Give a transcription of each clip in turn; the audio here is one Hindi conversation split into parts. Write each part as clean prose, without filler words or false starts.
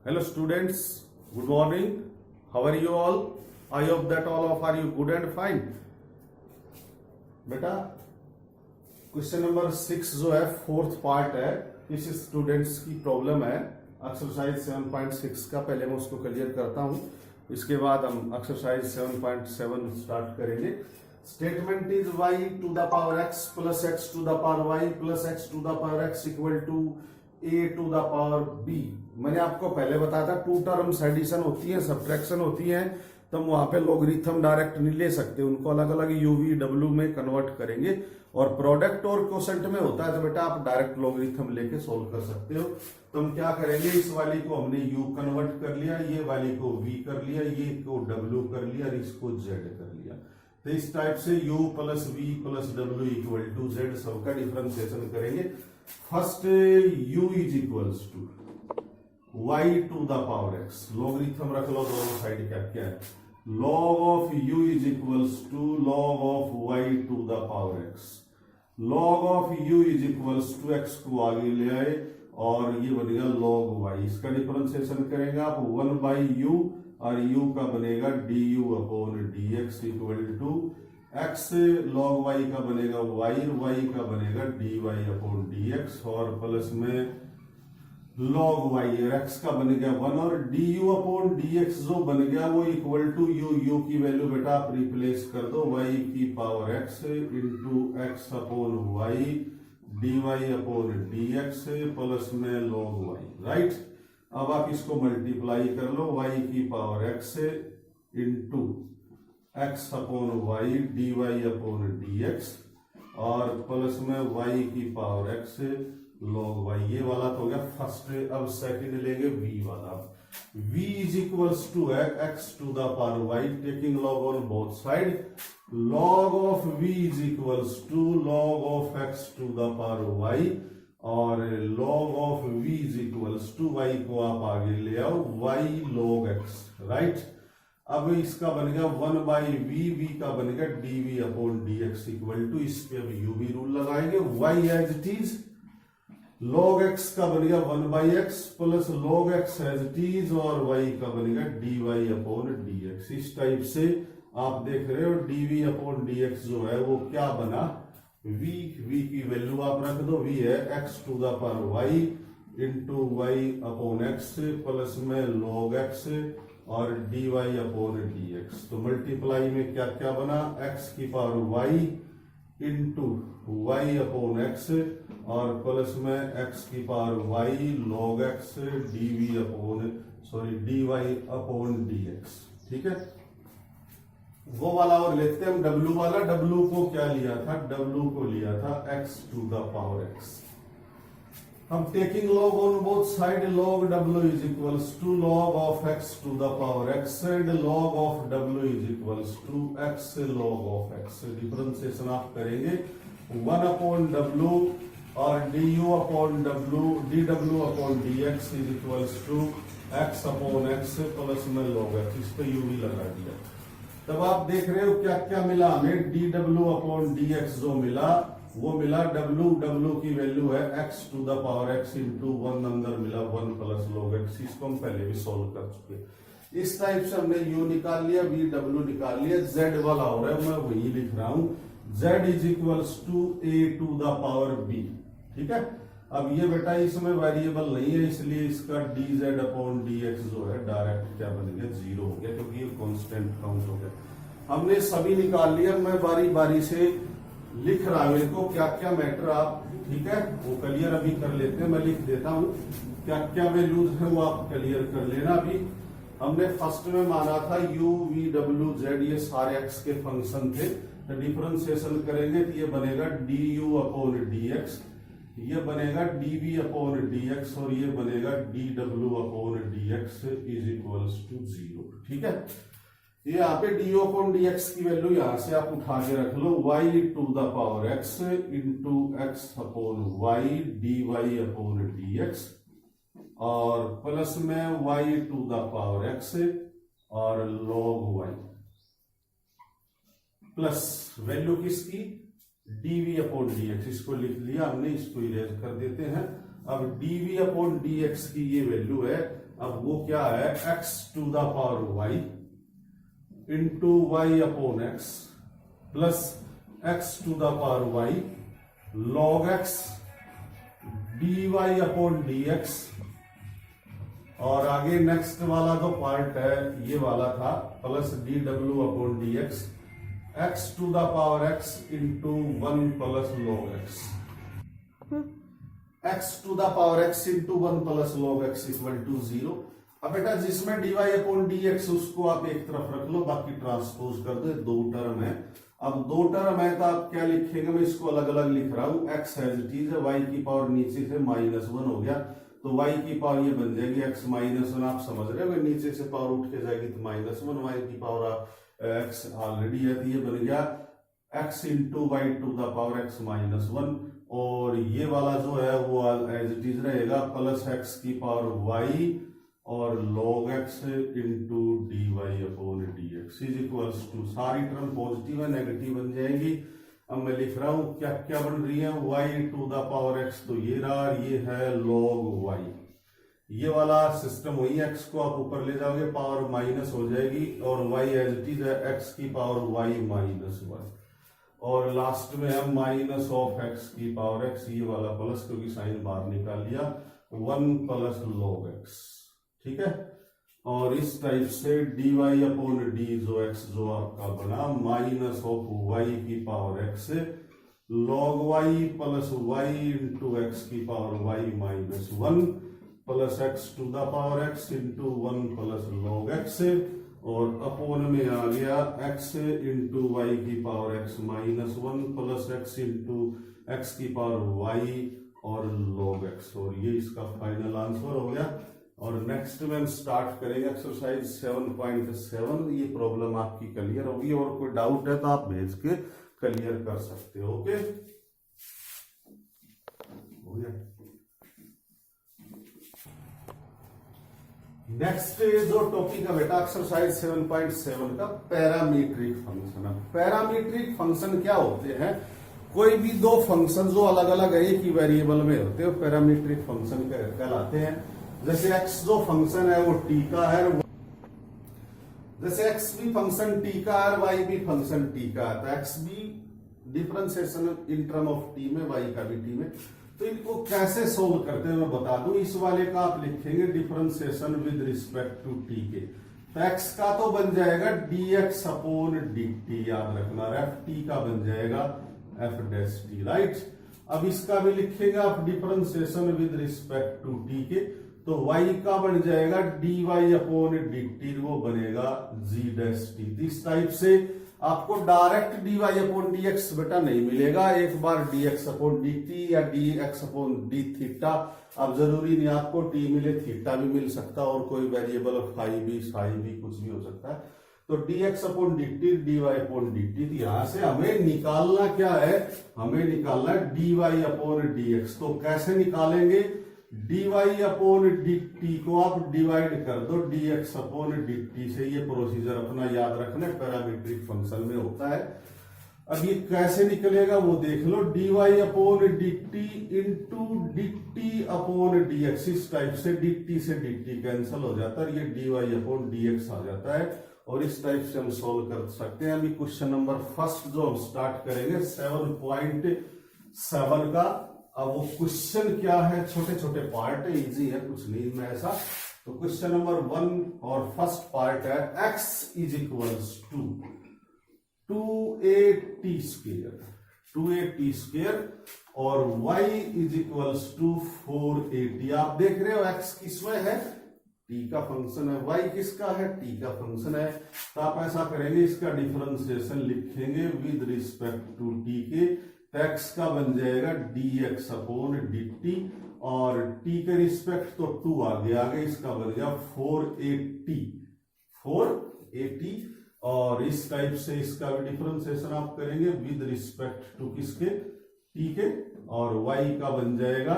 Hello students, good morning. How are you all? I hope that all of are you good and fine. बेटा क्वेश्चन नंबर 6 जो है फोर्थ पार्ट है, इस स्टूडेंट्स की प्रॉब्लम है एक्सरसाइज 7.6 का। पहले मैं उसको क्लियर करता हूं, इसके बाद हम एक्सरसाइज 7.7 स्टार्ट करेंगे। Statement is y to the power x plus x to the power y plus x to the power x equal to a to the power b। मैंने आपको पहले बताया था टू टर्म्स एडिशन होती है, सब्ट्रैक्शन होती है, तो हम वहां पे लॉगरिथम डायरेक्ट नहीं ले सकते, उनको अलग अलग यूवी डब्ल्यू में कन्वर्ट करेंगे। और प्रोडक्ट और कोसेंट में होता है तो बेटा आप डायरेक्ट लॉगरिथम लेके सोल्व कर सकते हो। तो हम क्या करेंगे, इस वाली को हमने u कन्वर्ट कर लिया, ये वाली को v कर लिया, ये को w कर लिया और इसको z कर लिया। तो इस टाइप से u plus v plus w equal to z सबका डिफरेंशिएशन करेंगे। First u is equals to y to the power x, logarithm रख लो दोनों साइड क्या क्या है, log of u is equals to log of y to the power x। log of u is equals to x को आगे ले आए और ये बनेगा log y। इसका डिफरेंशिएशन करेंगे आप 1 बाई u और u का बनेगा du upon dx equal to x log y का बनेगा y और y का बनेगा dy अपॉन dx और प्लस में log y और x का बन गया 1 और du अपॉन dx जो बन गया वो इक्वल टू u की वैल्यू बेटा आप रिप्लेस कर दो y की power x into x upon y dy upon dx plus में log y, राइट। अब आप इसको मल्टीप्लाई कर लो, y की power x into x upon y dy upon dx और प्लस में y की पावर x log y। ये वाला तो हो गया फर्स्ट। अब सेकंड लेंगे v वाला। v is equals to x to the power y taking log on both side. log of v is equals to log of x to the power y और log of v is equals to y को आप आगे ले आओ y log x, राइट। अब इसका बन गया 1 बाई v का बन गया dv upon dx equal to, इस पे अब u v रूल लगाएंगे। y as it is log x का बन गया 1 by x plus log x as it is और y का बन गया dy अपॉन dx। इस टाइप से आप देख रहे हो dv अपॉन dx जो है वो क्या बना, v की वैल्यू आप रख दो, v है x to the power y into y upon x plus में log x और dy अपॉन dx। तो मल्टीप्लाई में क्या क्या बना, x की power y into y upon x और प्लस में x की power y log x dy upon dx, ठीक है। वो वाला और लेते हैं हम w वाला। w को क्या लिया था, w को लिया था x to the power x। हम taking log on both side, log w is equals to log of x to the power x and log of w is equals to x log of x। Differentiation आप करेंगे 1 अपॉन w और du upon w dw upon dx is equals to x upon x plus में log x। इस पे u भी लगा दिया। तब आप देख रहे हो क्या क्या मिला हमें, dw अपॉन dx जो मिला वो मिला w की वैल्यू है x to the power x into 1 अंदर मिला 1 प्लस log x। इसको हम पहले भी सोल्व कर चुके। इस टाइप से हमने u निकाल लिया, v निकाल लिया। z वाला हो रहा है, मैं वही लिख रहा हूं, z is equals to a to the power b, ठीक है। अब ये बेटा इसमें वेरिएबल नहीं है, इसलिए इसका dz अपॉन dx जो है डायरेक्ट क्या बन गया, 0 हो गया, क्योंकि ये कांस्टेंट काउंट हो गया। हमने सभी निकाल लिया, मैं बारी बारी से लिख रहा हूं इनको क्या क्या मैटर आप, ठीक है, वो क्लियर अभी कर लेते हैं। मैं लिख देता हूं क्या क्या वैल्यूज है वो आप क्लियर कर लेना। अभी हमने फर्स्ट में माना था u v w z ये सारे x के फंक्शन थे, तो डिफरेंशिएशन करेंगे तो ये बनेगा du अपॉन dx, ये बनेगा dv अपॉन dx और ये बनेगा dw upon dx is equals to 0, ठीक है। ये यहाँ पे du अपॉन dx की वैल्यू यहां से आप उठा के रख लो, y to the power x into x upon y dy upon dx और प्लस में y to the power x और log y प्लस वैल्यू किसकी, dv अपॉन dx। इसको लिख लिया हमने, इसको इरेज कर देते हैं। अब dv अपॉन dx की ये वैल्यू है अब वो क्या है, x to the power y into y upon x plus x to the power y log x d y upon d x, और आगे नेक्स्ट वाला जो पार्ट है ये वाला था प्लस डी डब्ल्यू upon d x x to the power x into 1 plus log x, x to the power x into 1 plus log x equal to 0। अब बेटा जिसमें d y upon d x उसको आप एक तरफ रख लो, बाकी ट्रांसपोज कर दो, दो टर्म है। अब दो टर्म है तो आप क्या लिखेंगे, मैं इसको अलग अलग लिख रहा हूं, एक्स एज इट इज है, वाई की पावर नीचे से -1 हो गया तो y की पावर ये बन जाएगी x -1, आप समझ रहे हो नीचे से पावर उठ के जाएगी तो -1, y की पावर x ऑलरेडी है तो ये बन गया x into y to the power x -1, और ये वाला जो है वो एज इट इज रहेगा प्लस x की पावर y और log x into d y upon d x is equals to, सारी टर्म पॉजिटिव है नेगेटिव बन जाएंगी। अब मैं लिख रहा हूं क्या क्या बन रही है, y to the power x तो ये रहा, ये है log y, ये वाला सिस्टम वही, x को आप ऊपर ले जाओगे पावर माइनस हो जाएगी और y एज इट इज है x की पावर y -1, और लास्ट में है माइनस ऑफ x की पावर x, ये वाला प्लस क्योंकि साइन बाहर निकाल लिया, 1 प्लस log x, ठीक है। और इस टाइप से dy अपॉन डी जो x जो आपका बना माइनस ऑफ y की power x log y plus y into x की power y -1 plus x to the power x into 1 plus log x, और अपोन में आ गया x इंटू वाई की power x -1 plus x into x की पावर y और log x, और ये इसका फाइनल आंसर हो गया। और नेक्स्ट में हम स्टार्ट करेंगे एक्सरसाइज 7.7, ये प्रॉब्लम आपकी क्लियर होगी, और कोई डाउट है तो आप भेज के क्लियर कर सकते हो। ओके, हो गया। नेक्स्ट जो टॉपिक है बेटा एक्सरसाइज 7.7 का पैरामीट्रिक फंक्शन है। पैरामीट्रिक फंक्शन क्या होते हैं, कोई भी दो फंक्शन जो अलग अलग है एक ही वेरिएबल में होते हैं पैरामीट्रिक फंक्शन कहलाते हैं। जैसे x जो फंक्शन है वो t का है, जैसे x भी फंक्शन t का है, y भी फंक्शन t का है, तो x भी differentiation in term of t में, y का भी t में। तो इनको कैसे सोल्व करते हैं मैं बता दूं। इस वाले का आप लिखेंगे differentiation with respect to t के, तो x का तो बन जाएगा dx अपॉन dt, याद रखना, f t का बन जाएगा f डैश t, राइट। अब इसका भी लिखेंगे आप differentiation with respect to t के, तो y का बन जाएगा dy अपॉन dt, वो बनेगा g डैश t। इस टाइप से आपको डायरेक्ट dy अपॉन dx बेटा नहीं मिलेगा, एक बार dx अपॉन dt या dx अपॉन d थीटा, अब जरूरी नहीं आपको t मिले, थीटा भी मिल सकता और कोई वेरिएबल फाई भी कुछ भी हो सकता है। तो dx upon dt dy upon dt, यहां से हमें निकालना क्या है, हमें निकालना है dy अपॉन dx। तो कैसे निकालेंगे, dy अपॉन dt को आप डिवाइड कर दो dx अपॉन dt से, ये प्रोसीजर अपना याद रखना पैरामीट्रिक फंक्शन में होता है। अब ये कैसे निकलेगा वो देख लो, dy upon dt into dt upon dx, इस टाइप से dt से dt कैंसिल हो जाता है, ये dy अपॉन dx आ जाता है, और इस टाइप से हम सोल्व कर सकते हैं। अभी क्वेश्चन नंबर फर्स्ट जो हम स्टार्ट करेंगे 7.7 का। अब वो क्वेश्चन क्या है, छोटे छोटे पार्ट है, इजी है, कुछ नहीं में ऐसा। तो क्वेश्चन नंबर 1 और फर्स्ट पार्ट है x is equals to 2at square, 2at square, और y is equals to 4at। आप देख रहे हो x किसमें है, t का फंक्शन है, y किसका है, t का फंक्शन है। तो आप ऐसा करेंगे, इसका डिफरेंशिएशन लिखेंगे विद रिस्पेक्ट टू t के, x का बन जाएगा dx अपॉन dt, और t के रिस्पेक्ट तो 2 आगे इसका बन गया 4at, और इस टाइप से इसका भी डिफरेंशिएशन आप करेंगे विद रिस्पेक्ट टू किसके, t के, और y का बन जाएगा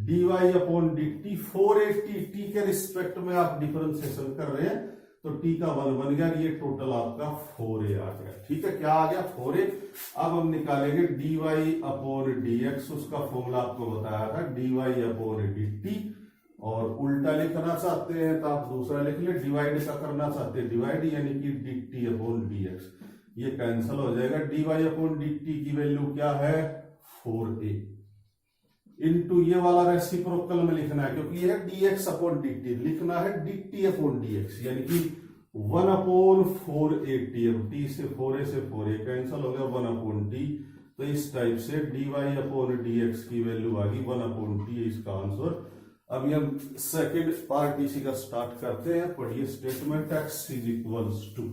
dy अपॉन dt 480, t के रिस्पेक्ट में आप डिफरेंशिएशन कर रहे हैं तो t का 1 बन गया, ये टोटल आपका 4a आ गया, ठीक है। क्या आ गया, 4a। अब हम निकालेंगे dy अपॉन dx, उसका फॉर्मूला आपको बताया था dy अपॉन dt, और उल्टा लिखना चाहते हैं तो आप दूसरा लिख ले, डिवाइड का करना चाहते हैं डिवाइड, यानी कि dt अपॉन dx, ये कैंसिल हो जाएगा। dy अपॉन dt की वैल्यू क्या है 4a, इनटू ये वाला रेसिप्रोकल में लिखना है क्योंकि ये है dx अपॉन dt, लिखना है dt अपॉन dx, यानी कि 1 अपॉन 4a t, अब t से 4a से 4a कैंसिल हो गया 1 अपॉन t, तो इस टाइप से dy अपॉन dx की वैल्यू आ गई 1 अपॉन t, इसका आंसर। अभी हम सेकेंड पार्ट इसी का स्टार्ट करते हैं, पढ़िए statement x is equals to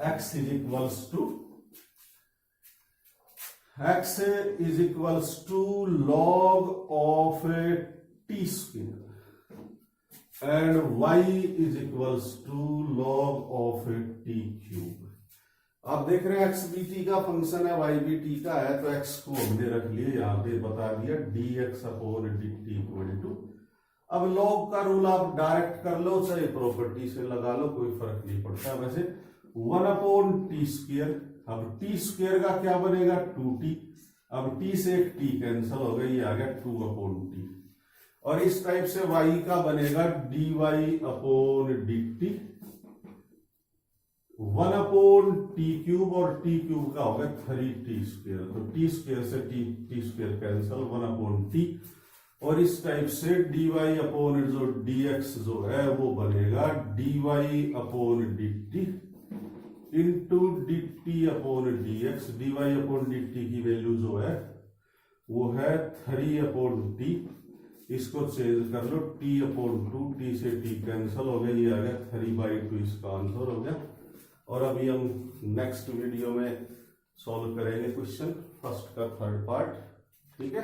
x is equals to log of A T square and y is equals to log of A T cube. आप देख रहे हैं x भी t का फंक्शन है, y भी t का है, तो x को हमने रख लिए यहाँ पे बता दिया dx upon dt equal to. अब log का रूल आप डायरेक्ट कर लो चाहे प्रॉपर्टी से लगा लो, कोई फर्क नहीं पड़ता। वैसे 1 अपॉन टी स्क्वायर, अब टी स्क्वायर का क्या बनेगा 2t, अब t से एक t कैंसिल हो गया, ये आ गया 2 अपॉन t, और इस टाइप से y का बनेगा dy upon dt 1 upon T cube, और टी क्यूब का होगा 3t स्क्वायर, तो टी स्क्वायर से T square cancel 1 upon T, और इस टाइप से dy अपॉन जो dx जो है वो बनेगा dy upon dt into dt upon dx। dy upon dt की वैल्यू जो है वो है 3 अपॉन t, इसको चेंज कर लो t अपॉन 2, t से t कैंसिल हो गया, ये आ गया 3/2, इसका आंसर हो गया। और अभी हम नेक्स्ट वीडियो में सॉल्व करेंगे क्वेश्चन फर्स्ट का थर्ड पार्ट, ठीक है।